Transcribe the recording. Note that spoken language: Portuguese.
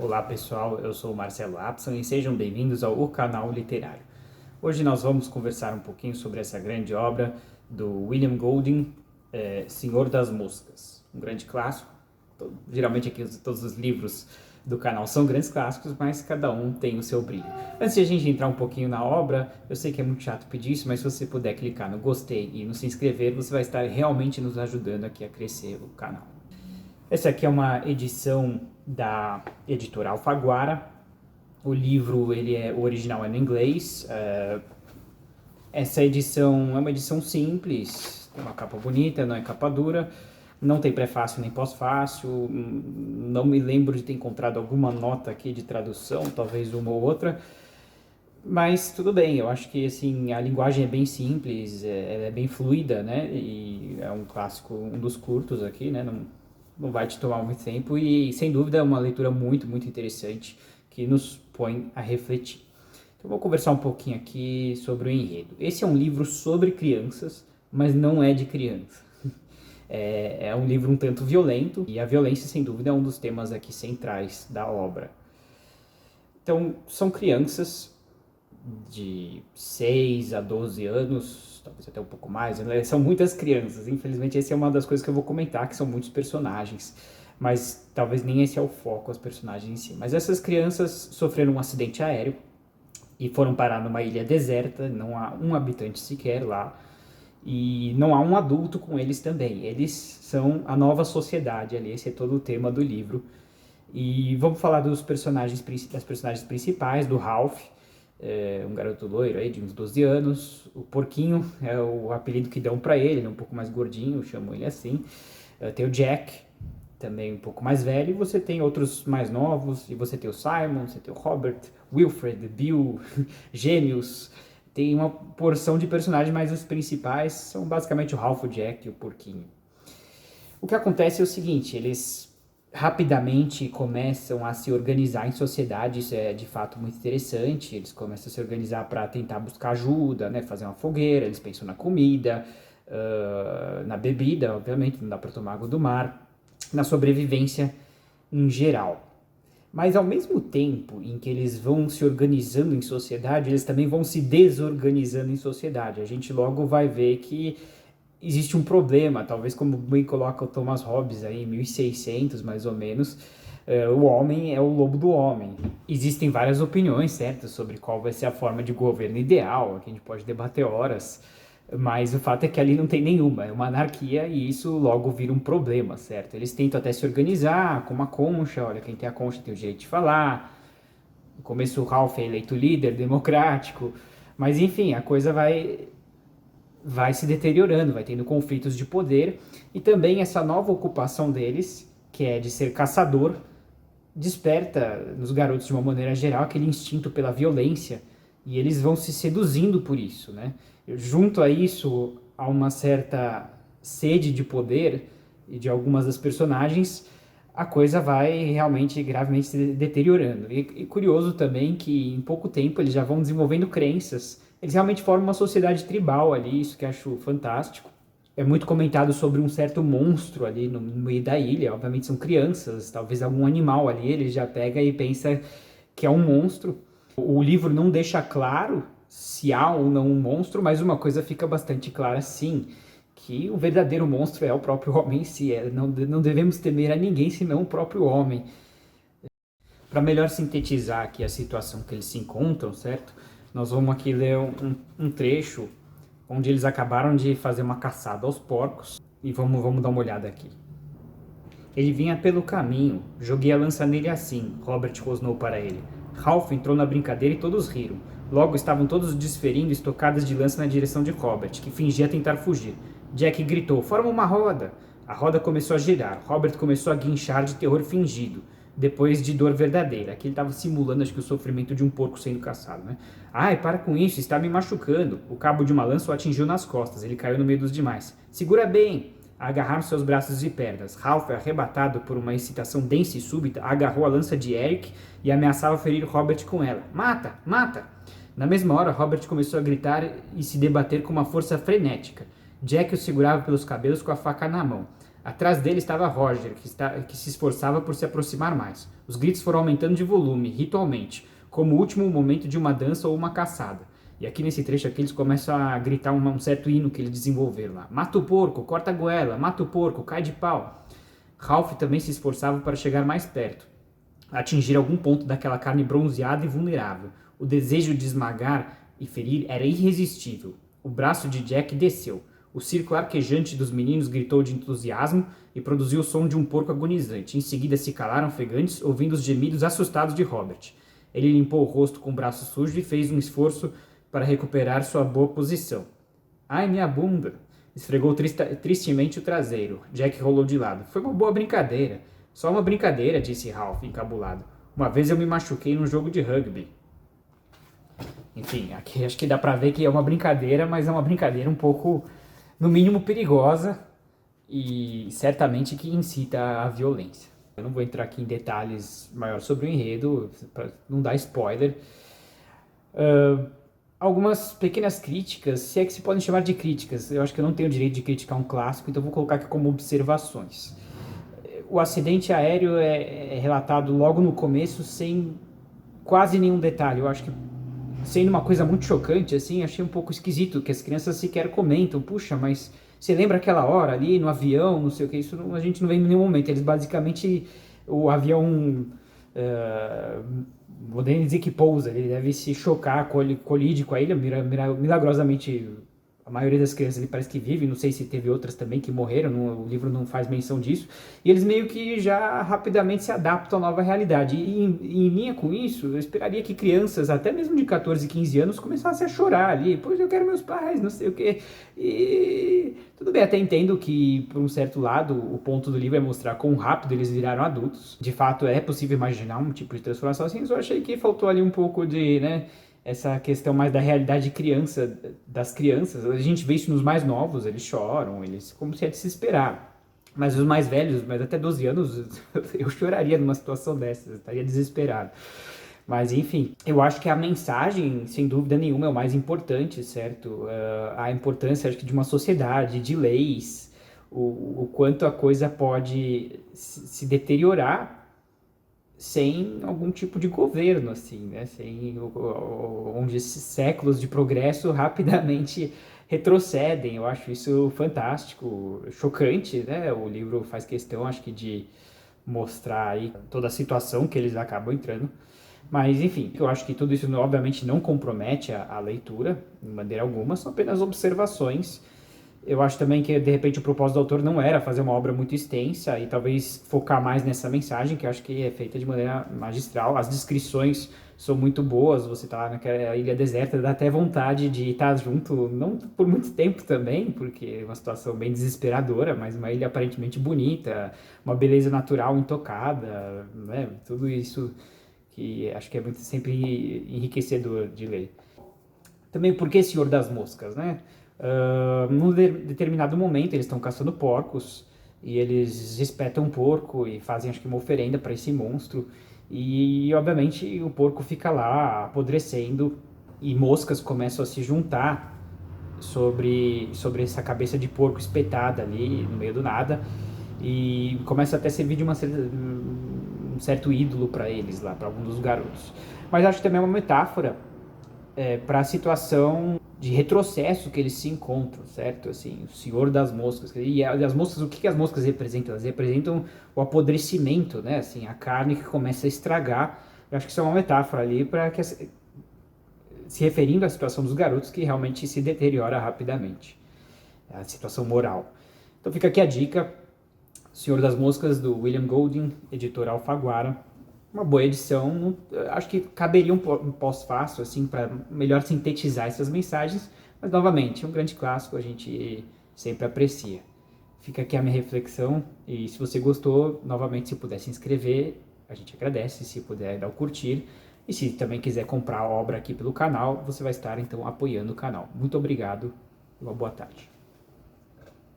Olá pessoal, eu sou o Marcelo Apson e sejam bem-vindos ao O Canal Literário. Hoje nós vamos conversar um pouquinho sobre essa grande obra do William Golding, Senhor das Moscas, um grande clássico. Geralmente aqui todos os livros do canal são grandes clássicos, mas cada um tem o seu brilho. Antes de a gente entrar um pouquinho na obra, eu sei que é muito chato pedir isso, mas se você puder clicar no gostei e no se inscrever, você vai estar realmente nos ajudando aqui a crescer o canal. Essa aqui é uma edição da editora Alfaguara. O livro, o original é no inglês. Essa edição é uma edição simples, tem uma capa bonita, não é capa dura, não tem prefácio nem pós-fácio, não me lembro de ter encontrado alguma nota aqui de tradução, talvez uma ou outra, mas tudo bem, eu acho que assim, a linguagem é bem simples, ela é bem fluida, né, e é um clássico, um dos curtos aqui, né, não vai te tomar muito tempo e, sem dúvida, é uma leitura muito, muito interessante que nos põe a refletir. Então, vou conversar um pouquinho aqui sobre o enredo. Esse é um livro sobre crianças, mas não é de criança. É um livro um tanto violento e a violência, sem dúvida, é um dos temas aqui centrais da obra. Então, são crianças de 6 a 12 anos, talvez até um pouco mais, né? São muitas crianças, infelizmente essa é uma das coisas que eu vou comentar, que são muitos personagens, mas talvez nem esse é o foco, as personagens em si. Mas essas crianças sofreram um acidente aéreo e foram parar numa ilha deserta, não há um habitante sequer lá, e não há um adulto com eles também, eles são a nova sociedade ali, esse é todo o tema do livro. E vamos falar das personagens principais, do Ralph, um garoto loiro aí de uns 12 anos. O Porquinho é o apelido que dão pra ele, é um pouco mais gordinho, chamam ele assim. Tem o Jack, também um pouco mais velho, e você tem outros mais novos, e você tem o Simon, você tem o Robert, Wilfred, Bill, Gêmeos. Tem uma porção de personagens, mas os principais são basicamente o Ralph, o Jack e o Porquinho. O que acontece é o seguinte, eles rapidamente começam a se organizar em sociedade, isso é de fato muito interessante, eles começam a se organizar para tentar buscar ajuda, né, fazer uma fogueira, eles pensam na comida, na bebida, obviamente, não dá para tomar água do mar, na sobrevivência em geral. Mas ao mesmo tempo em que eles vão se organizando em sociedade, eles também vão se desorganizando em sociedade. A gente logo vai ver que existe um problema, talvez como bem coloca o Thomas Hobbes aí em 1600 mais ou menos, o homem é o lobo do homem. Existem várias opiniões, certo, sobre qual vai ser a forma de governo ideal, que a gente pode debater horas, mas o fato é que ali não tem nenhuma, é uma anarquia e isso logo vira um problema, certo? Eles tentam até se organizar com uma concha, olha, quem tem a concha tem o direito de falar. No começo o Ralph é eleito líder democrático, mas enfim, a coisa vai se deteriorando, vai tendo conflitos de poder, e também essa nova ocupação deles, que é de ser caçador, desperta nos garotos de uma maneira geral aquele instinto pela violência, e eles vão se seduzindo por isso, né? Junto a isso, há uma certa sede de poder e de algumas das personagens, a coisa vai realmente gravemente se deteriorando. E curioso também que em pouco tempo eles já vão desenvolvendo crenças. Eles realmente formam uma sociedade tribal ali, isso que eu acho fantástico. É muito comentado sobre um certo monstro ali no meio da ilha, obviamente são crianças, talvez algum animal ali, ele já pega e pensa que é um monstro. O livro não deixa claro se há ou não um monstro, mas uma coisa fica bastante clara sim, que o verdadeiro monstro é o próprio homem em si, não devemos temer a ninguém senão o próprio homem. Para melhor sintetizar aqui a situação que eles se encontram, certo? Nós vamos aqui ler um trecho onde eles acabaram de fazer uma caçada aos porcos e vamos dar uma olhada aqui. Ele vinha pelo caminho, joguei a lança nele assim, Robert rosnou para ele. Ralph entrou na brincadeira e todos riram. Logo estavam todos desferindo estocadas de lança na direção de Robert, que fingia tentar fugir. Jack gritou, forma uma roda! A roda começou a girar, Robert começou a guinchar de terror fingido, depois de dor verdadeira. Aqui ele estava simulando, acho que o sofrimento de um porco sendo caçado, né? Ai, para com isso, está me machucando. O cabo de uma lança o atingiu nas costas, ele caiu no meio dos demais. Segura bem! Agarraram seus braços e pernas. Ralph, arrebatado por uma excitação densa e súbita, agarrou a lança de Eric e ameaçava ferir Robert com ela. Mata! Mata! Na mesma hora, Robert começou a gritar e se debater com uma força frenética. Jack o segurava pelos cabelos com a faca na mão. Atrás dele estava Roger, que se esforçava por se aproximar mais. Os gritos foram aumentando de volume, ritualmente, como o último momento de uma dança ou uma caçada. E aqui nesse trecho aqui eles começam a gritar um certo hino que eles desenvolveram lá. Mata o porco, corta a goela, mata o porco, cai de pau. Ralph também se esforçava para chegar mais perto, atingir algum ponto daquela carne bronzeada e vulnerável. O desejo de esmagar e ferir era irresistível. O braço de Jack desceu. O círculo arquejante dos meninos gritou de entusiasmo e produziu o som de um porco agonizante. Em seguida se calaram ofegantes, ouvindo os gemidos assustados de Robert. Ele limpou o rosto com o braço sujo e fez um esforço para recuperar sua boa posição. Ai, minha bunda! Esfregou tristemente o traseiro. Jack rolou de lado. Foi uma boa brincadeira. Só uma brincadeira, disse Ralph, encabulado. Uma vez eu me machuquei num jogo de rugby. Enfim, aqui acho que dá pra ver que é uma brincadeira, mas é uma brincadeira um pouco, no mínimo, perigosa e certamente que incita à violência. Eu não vou entrar aqui em detalhes maiores sobre o enredo, para não dar spoiler. Algumas pequenas críticas, se é que se podem chamar de críticas, eu acho que eu não tenho o direito de criticar um clássico, então vou colocar aqui como observações. O acidente aéreo é relatado logo no começo sem quase nenhum detalhe. Eu acho que, sendo uma coisa muito chocante, assim, achei um pouco esquisito, que as crianças sequer comentam. Puxa, mas você lembra aquela hora ali no avião, não sei o que, isso a gente não vê em nenhum momento. Eles basicamente, o avião, vou nem dizer que pousa, ele deve se chocar, colide com a ilha, milagrosamente. A maioria das crianças ele parece que vive, não sei se teve outras também que morreram, o livro não faz menção disso, e eles meio que já rapidamente se adaptam à nova realidade. E em linha com isso, eu esperaria que crianças, até mesmo de 14, 15 anos, começassem a chorar ali, pois eu quero meus pais, não sei o quê. E tudo bem, até entendo que, por um certo lado, o ponto do livro é mostrar quão rápido eles viraram adultos. De fato, é possível imaginar um tipo de transformação assim, eu achei que faltou ali um pouco de, né, essa questão mais da realidade de criança, das crianças. A gente vê isso nos mais novos, eles choram, eles como se é de se esperar. Mas os mais velhos, mas até 12 anos, eu choraria numa situação dessas, eu estaria desesperado. Mas enfim, eu acho que a mensagem, sem dúvida nenhuma, é o mais importante, certo? A importância, acho que, de uma sociedade, de leis, o quanto a coisa pode se deteriorar sem algum tipo de governo, assim, né? Onde esses séculos de progresso rapidamente retrocedem. Eu acho isso fantástico, chocante, né? O livro faz questão, acho que, de mostrar aí toda a situação que eles acabam entrando. Mas, enfim, eu acho que tudo isso, obviamente, não compromete a leitura, de maneira alguma, são apenas observações. Eu acho também que, de repente, o propósito do autor não era fazer uma obra muito extensa e talvez focar mais nessa mensagem, que eu acho que é feita de maneira magistral. As descrições são muito boas, você tá naquela ilha deserta, dá até vontade de estar junto, não por muito tempo também, porque é uma situação bem desesperadora, mas uma ilha aparentemente bonita, uma beleza natural intocada, né? Tudo isso que acho que é muito, sempre enriquecedor de ler. Também por que Senhor das Moscas, né? Num determinado momento eles estão caçando porcos e eles espetam um porco e fazem, acho que, uma oferenda para esse monstro e obviamente o porco fica lá apodrecendo e moscas começam a se juntar sobre essa cabeça de porco espetada ali no meio do nada e começa até a servir de um certo ídolo para eles lá, para alguns dos garotos. Mas acho que também é uma metáfora para a situação de retrocesso que eles se encontram, certo? Assim, o Senhor das Moscas. E as moscas, o que as moscas representam? Elas representam o apodrecimento, né? Assim, a carne que começa a estragar. Eu acho que isso é uma metáfora ali para que se referindo à situação dos garotos que realmente se deteriora rapidamente, a situação moral. Então fica aqui a dica: Senhor das Moscas, do William Golding, editora Alfaguara. Uma boa edição, acho que caberia um pós-fácil, assim, para melhor sintetizar essas mensagens, mas, novamente, um grande clássico, a gente sempre aprecia. Fica aqui a minha reflexão, e se você gostou, novamente, se puder se inscrever, a gente agradece, se puder dar o curtir, e se também quiser comprar a obra aqui pelo canal, você vai estar, então, apoiando o canal. Muito obrigado e uma boa tarde.